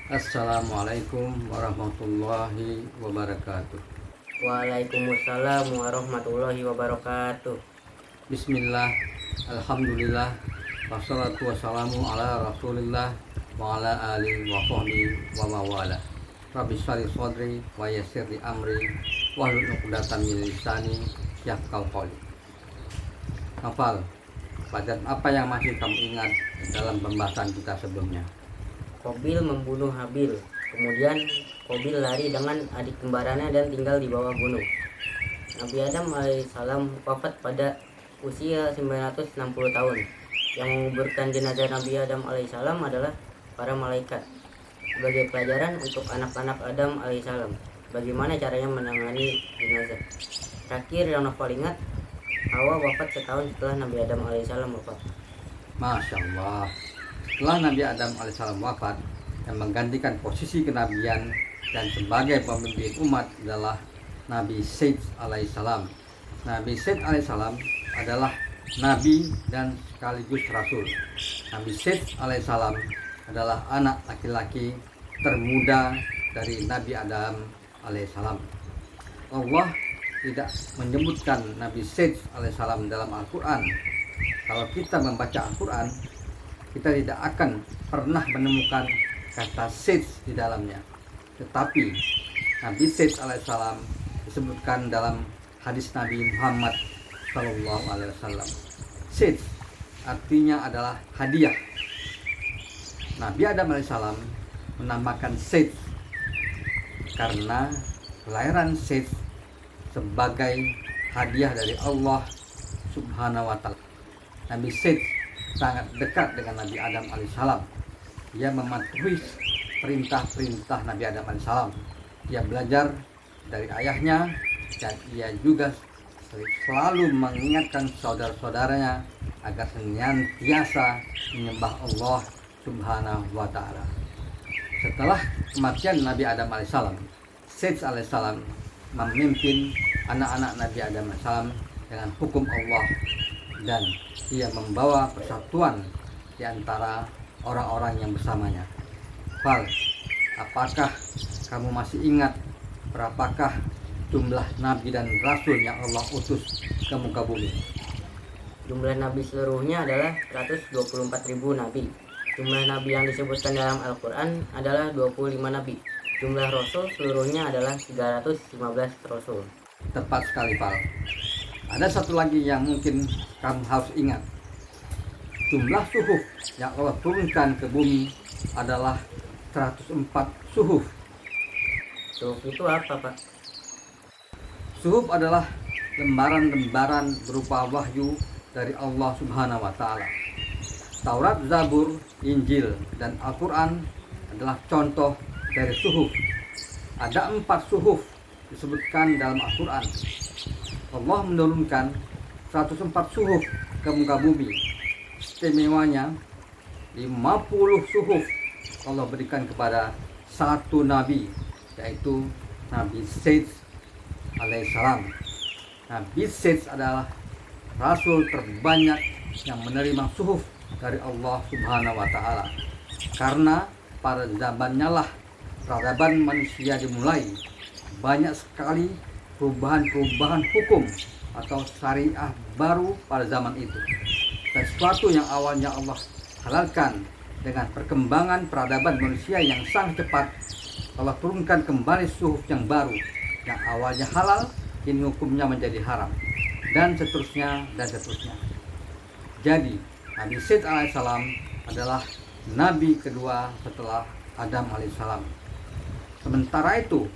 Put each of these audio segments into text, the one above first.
Assalamualaikum warahmatullahi wabarakatuh. Waalaikumsalam warahmatullahi wabarakatuh. Bismillah, alhamdulillah, wassalatu wassalamu ala rasulillah wa ala alihi wa sahbihi wa mawala. Rabbi shrah sadri wa yassir li amri wahlul 'uqdatam min lisani yafqahu qawli. Hafal, pelajaran apa yang masih kamu ingat dalam pembahasan kita sebelumnya? Qabil membunuh Habil. Kemudian Qabil lari dengan adik kembarannya dan tinggal di bawah gunung. Nabi Adam alaihissalam wafat pada usia 960 tahun. Yang menguburkan jenazah Nabi Adam alaihissalam adalah para malaikat. Sebagai pelajaran untuk anak-anak Adam alaihissalam, bagaimana caranya menangani jenazah. Terakhir yang Novel ingat, Hawa wafat setahun setelah Nabi Adam alaihissalam wafat. Masya Allah. Setelah Nabi Adam alaihissalam wafat, yang menggantikan posisi kenabian dan sebagai pemimpin umat adalah Nabi Syed alaihissalam. Nabi Syed alaihissalam adalah nabi dan sekaligus rasul. Nabi Syed alaihissalam adalah anak laki-laki termuda dari Nabi Adam alaihissalam. Allah tidak menyebutkan Nabi Syed alaihissalam dalam Al-Quran. Kalau kita membaca Al-Quran, kita tidak akan pernah menemukan kata Syed di dalamnya. Tetapi Nabi Syed alaihissalam disebutkan dalam hadis Nabi Muhammad sallallahu alaihi wasallam. Syed artinya adalah hadiah. Nabi Adam alaihissalam menamakan Syed karena kelahiran Syed sebagai hadiah dari Allah Subhanahu wa taala. Nabi Syed sangat dekat dengan Nabi Adam alaihissalam. Ia mematuhi perintah-perintah Nabi Adam alaihissalam. Ia belajar dari ayahnya dan ia juga selalu mengingatkan saudara-saudaranya agar senantiasa menyembah Allah Subhanahu wa taala. Setelah kematian Nabi Adam alaihissalam, Syed alaihissalam memimpin anak-anak Nabi Adam alaihissalam dengan hukum Allah, dan ia membawa persatuan di antara orang-orang yang bersamanya. Fal, apakah kamu masih ingat berapakah jumlah nabi dan rasul yang Allah utus ke muka bumi? Jumlah nabi seluruhnya adalah 124.000 nabi. Jumlah nabi yang disebutkan dalam Al-Quran adalah 25 nabi. Jumlah rasul seluruhnya adalah 315 rasul. Tepat sekali, Fal. Ada satu lagi yang mungkin kamu harus ingat. Jumlah suhuf yang Allah turunkan ke bumi adalah 104 suhuf. Suhuf itu apa, Pak? Suhuf adalah lembaran-lembaran berupa wahyu dari Allah Subhanahu wa taala. Taurat, Zabur, Injil, dan Al-Quran adalah contoh dari suhuf. Ada 4 suhuf disebutkan dalam Al-Quran. Allah menurunkan 104 suhuf ke muka bumi. Istimewanya 50 suhuf Allah berikan kepada satu nabi, yaitu Nabi Syed alaihissalam. Nabi Syed adalah rasul terbanyak yang menerima suhuf dari Allah Subhanahu wa taala. Karena pada zamannya lah peradaban manusia dimulai. Banyak sekali perubahan-perubahan hukum atau syariah baru pada zaman itu. Sesuatu yang awalnya Allah halalkan, dengan perkembangan peradaban manusia yang sangat cepat, Allah turunkan kembali suhuf yang baru. Yang awalnya halal, kini hukumnya menjadi haram, dan seterusnya dan seterusnya. Jadi Nabi Syed alaihissalam adalah nabi kedua setelah Adam alaihissalam. Sementara itu,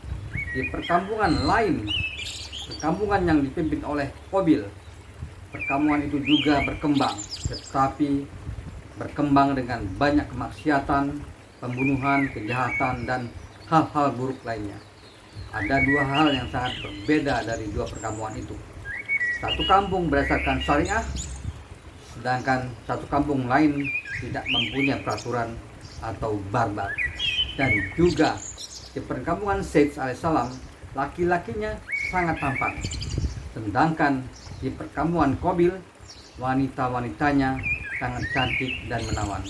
di perkampungan lain, perkampungan yang dipimpin oleh Qabil, perkampungan itu juga berkembang, tetapi berkembang dengan banyak kemaksiatan, pembunuhan, kejahatan, dan hal-hal buruk lainnya. Ada 2 hal yang sangat berbeda dari 2 perkampungan itu. Satu kampung berdasarkan syariah, sedangkan satu kampung lain tidak mempunyai peraturan atau barbar. Dan juga di perkampungan Syed alaihissalam, laki-lakinya sangat tampan, sedangkan di perkampungan Qabil, wanita-wanitanya sangat cantik dan menawan.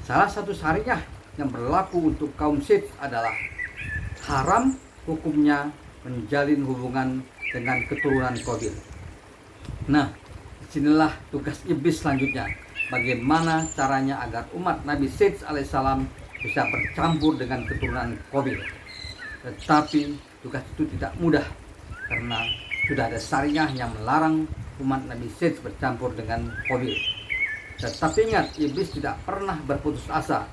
Salah satu syariah yang berlaku untuk kaum Syed adalah haram hukumnya menjalin hubungan dengan keturunan Qabil. Nah, disinilah tugas iblis selanjutnya. Bagaimana caranya agar umat Nabi Syed alaihissalam bisa bercampur dengan keturunan Qabil. Tetapi tugas itu tidak mudah karena sudah ada syariah yang melarang umat Nabi Syed bercampur dengan Qabil. Tetapi ingat, iblis tidak pernah berputus asa,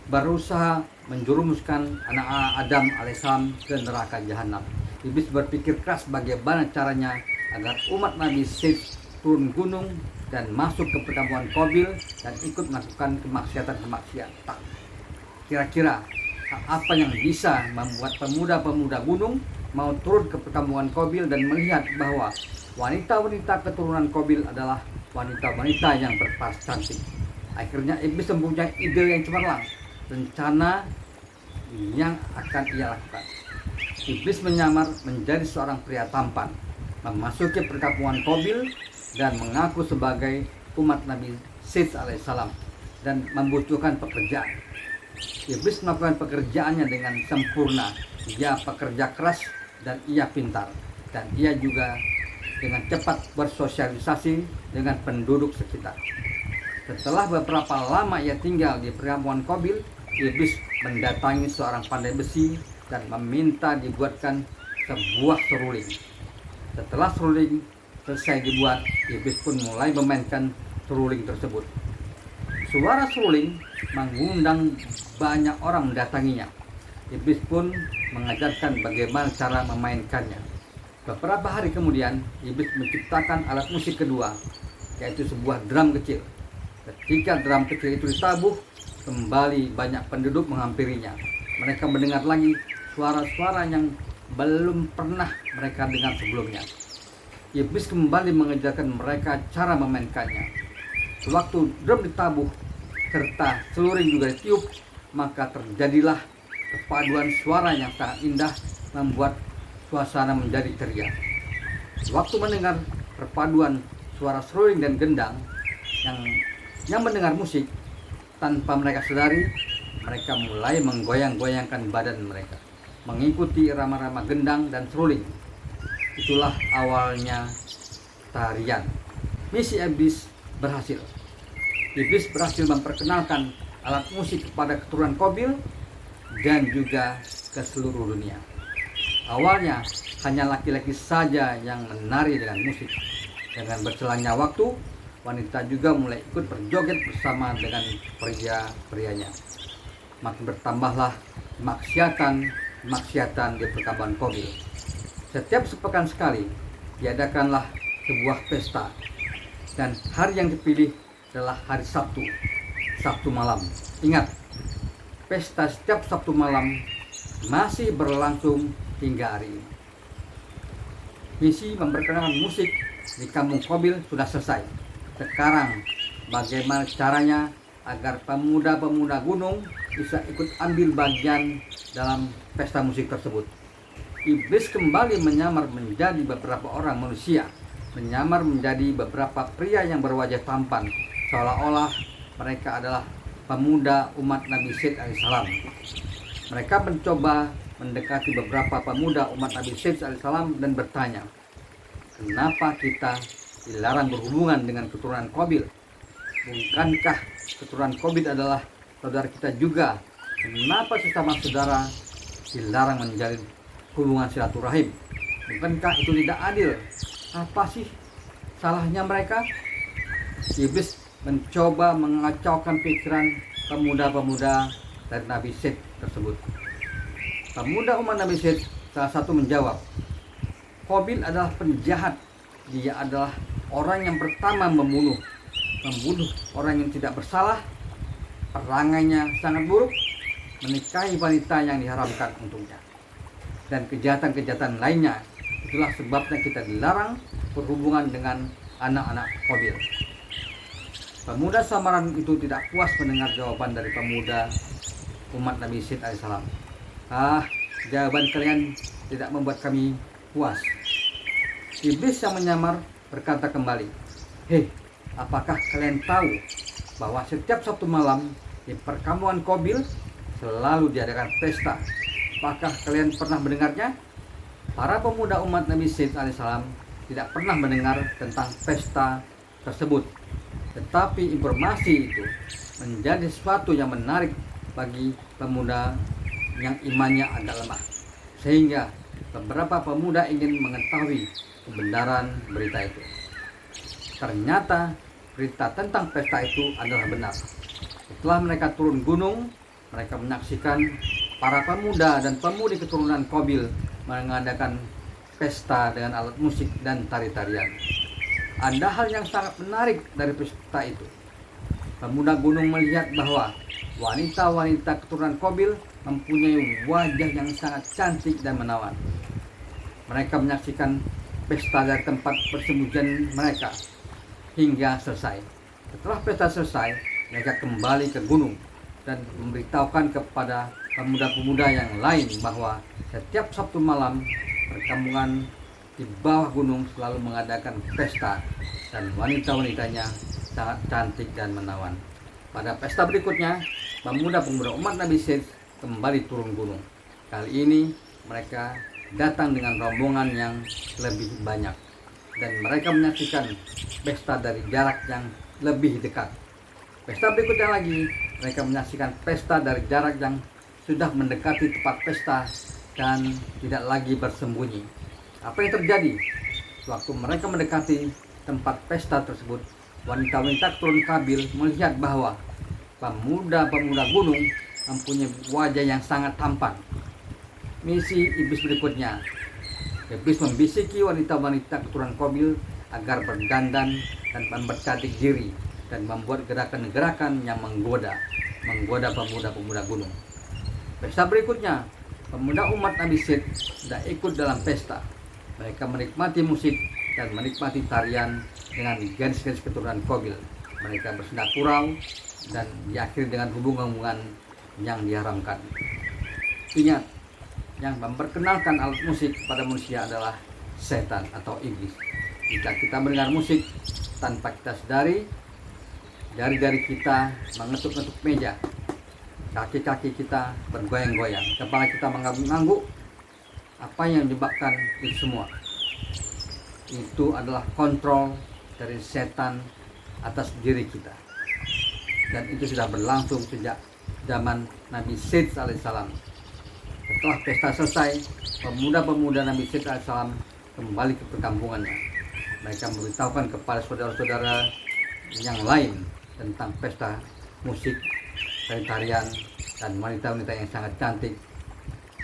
berusaha menjerumuskan anak Adam alaihissalam ke neraka jahanam. Iblis berpikir keras bagaimana caranya agar umat Nabi Syed turun gunung dan masuk ke perkampungan Qabil dan ikut melakukan kemaksiatan. Kira-kira apa yang bisa membuat pemuda-pemuda gunung mau turun ke perkampungan Qabil dan melihat bahwa wanita-wanita keturunan Qabil adalah wanita-wanita yang berparas cantik? Akhirnya iblis mempunyai ide yang cemerlang, rencana yang akan ia lakukan. Iblis menyamar menjadi seorang pria tampan, memasuki perkampungan Qabil dan mengaku sebagai umat Nabi Syed alaihissalam dan membutuhkan pekerjaan. Iblis melakukan pekerjaannya dengan sempurna. Ia pekerja keras dan ia pintar, dan ia juga dengan cepat bersosialisasi dengan penduduk sekitar. Setelah beberapa lama ia tinggal di perkampungan Qabil, iblis mendatangi seorang pandai besi dan meminta dibuatkan sebuah seruling. Setelah seruling selesai dibuat, iblis pun mulai memainkan seruling tersebut. Suara seruling mengundang banyak orang mendatanginya. Iblis pun mengajarkan bagaimana cara memainkannya. Beberapa hari kemudian, iblis menciptakan alat musik kedua, yaitu sebuah drum kecil. Ketika drum kecil itu ditabuh, kembali banyak penduduk menghampirinya. Mereka mendengar lagi suara-suara yang belum pernah mereka dengar sebelumnya. Iblis kembali mengajarkan mereka cara memainkannya. Sewaktu drum ditabuh serta seluring juga ditiup, maka terjadilah perpaduan suara yang sangat indah, membuat suasana menjadi ceria. Waktu mendengar perpaduan suara seruling dan gendang yang mendengar musik, tanpa mereka sadari, mereka mulai menggoyang-goyangkan badan mereka, mengikuti irama-irama gendang dan seruling. Itulah awalnya tarian. Misi iblis berhasil. Iblis berhasil memperkenalkan alat musik kepada keturunan Qabil dan juga ke seluruh dunia. Awalnya hanya laki-laki saja yang menari dengan musik. Dengan berselannya waktu, wanita juga mulai ikut berjoget bersama dengan pria-prianya. Makin bertambahlah kemaksiatan di perkampungan Qabil. Setiap sepekan sekali diadakanlah sebuah pesta, dan hari yang dipilih adalah hari Sabtu malam. Ingat, pesta setiap Sabtu malam masih berlangsung hingga hari ini. Misi memperkenalkan musik di kampung Qabil sudah selesai. Sekarang bagaimana caranya agar pemuda-pemuda gunung bisa ikut ambil bagian dalam pesta musik tersebut? Iblis kembali menyamar menjadi beberapa orang manusia, menyamar menjadi beberapa pria yang berwajah tampan, seolah-olah mereka adalah pemuda umat Nabi Syed alaihissalam. Mereka mencoba mendekati beberapa pemuda umat Nabi Syed alaihissalam dan bertanya, kenapa kita dilarang berhubungan dengan keturunan Qabil? Bukankah keturunan Qabil adalah saudara kita juga? Kenapa sesama saudara dilarang menjalin hubungan silaturahim? Bukankah itu tidak adil? Apa sih salahnya mereka? Iblis mencoba mengacaukan pikiran pemuda-pemuda dari Nabi Syed tersebut. Pemuda umat Nabi Syed salah satu menjawab, Qabil adalah penjahat. Dia adalah orang yang pertama membunuh orang yang tidak bersalah, perangainya sangat buruk, menikahi wanita yang diharamkan untuknya, dan kejahatan-kejahatan lainnya. Itulah sebabnya kita dilarang berhubungan dengan anak-anak Qabil. Pemuda samaran itu tidak puas mendengar jawaban dari pemuda umat Nabi Syed alaihissalam. Jawaban kalian tidak membuat kami puas. Iblis yang menyamar berkata kembali, apakah kalian tahu bahwa setiap Sabtu malam Di perkampungan Qabil selalu diadakan pesta. Apakah kalian pernah mendengarnya? Para pemuda umat Nabi Syed alaihissalam tidak pernah mendengar tentang pesta tersebut. Tetapi informasi itu menjadi sesuatu yang menarik bagi pemuda yang imannya agak lemah. Sehingga beberapa pemuda ingin mengetahui kebenaran berita itu. Ternyata berita tentang pesta itu adalah benar. Setelah mereka turun gunung, mereka menyaksikan para pemuda dan pemudi keturunan Qabil mengadakan pesta dengan alat musik dan tari-tarian. Ada hal yang sangat menarik dari pesta itu. Pemuda gunung melihat bahwa wanita-wanita keturunan Qabil mempunyai wajah yang sangat cantik dan menawan. Mereka menyaksikan pesta dari tempat persembunyian mereka hingga selesai. Setelah pesta selesai, mereka kembali ke gunung dan memberitahukan kepada pemuda-pemuda yang lain bahwa setiap Sabtu malam perkampungan di bawah gunung selalu mengadakan pesta dan wanita-wanitanya sangat cantik dan menawan. Pada pesta berikutnya, pemuda-pemuda umat Nabi Syed kembali turun gunung. Kali ini mereka datang dengan rombongan yang lebih banyak dan mereka menyaksikan pesta dari jarak yang lebih dekat. Pesta berikutnya lagi, mereka menyaksikan pesta dari jarak yang sudah mendekati tempat pesta dan tidak lagi bersembunyi. Apa yang terjadi? Waktu mereka mendekati tempat pesta tersebut, wanita-wanita keturunan Qabil melihat bahwa pemuda-pemuda gunung mempunyai wajah yang sangat tampan. Misi iblis berikutnya, iblis membisiki wanita-wanita keturunan Qabil agar berdandan dan mempercantik diri dan membuat gerakan-gerakan yang menggoda pemuda-pemuda gunung. Pesta berikutnya, pemuda umat Nabi Syed tidak ikut dalam pesta. Mereka menikmati musik dan menikmati tarian dengan gadis-gadis keturunan Qabil. Mereka bersendak kurau dan diakhiri dengan hubungan-hubungan yang diharamkan. Ingat, yang memperkenalkan alat musik pada manusia adalah setan atau iblis. Jika kita mendengar musik tanpa kita sadari, jari-jari kita mengetuk-ngetuk meja, kaki-kaki kita bergoyang-goyang, kepala kita mengangguk-angguk. Apa yang menyebabkan itu semua? Itu adalah kontrol dari setan atas diri kita. Dan itu sudah berlangsung sejak zaman Nabi Syed alaihissalam. Setelah pesta selesai, pemuda-pemuda Nabi Syed alaihissalam kembali ke perkampungannya. Mereka memberitahukan kepada saudara-saudara yang lain tentang pesta musik, tarian, dan wanita-wanita yang sangat cantik.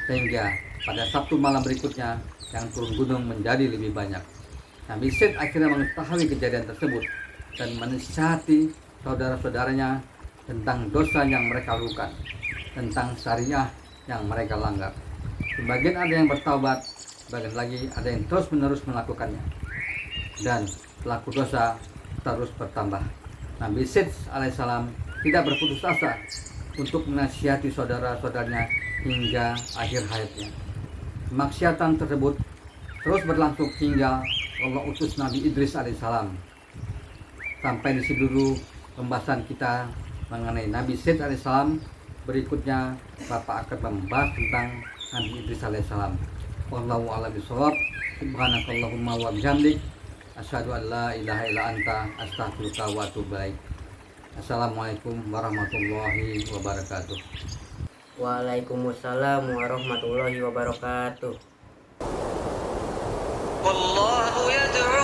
Sehingga pada Sabtu malam berikutnya yang turun gunung menjadi lebih banyak. Nabi Syed akhirnya mengetahui kejadian tersebut dan menasihati saudara-saudaranya tentang dosa yang mereka lakukan, tentang syariah yang mereka langgar. Sebagian ada yang bertaubat, sebagian lagi ada yang terus-menerus melakukannya, dan pelaku dosa terus bertambah. Nabi Syed alaihissalam tidak berputus asa untuk menasihati saudara-saudaranya hingga akhir hayatnya. Kemaksiatan tersebut terus berlangsung hingga Allah utus Nabi Idris alaihissalam. Sampai di sini dulu pembahasan kita mengenai Nabi Syed alaihissalam. Berikutnya Bapak akan membahas tentang Nabi Idris alaihissalam. Wallahu a'lam bishawab. Subhanakallahumma wa bihamdik, asyhadu an la ilaha illa anta, astaghfiruka wa atubu ilaik. Assalamualaikum warahmatullahi wabarakatuh. Waalaikumsalam warahmatullahi wabarakatuh. والله يدعو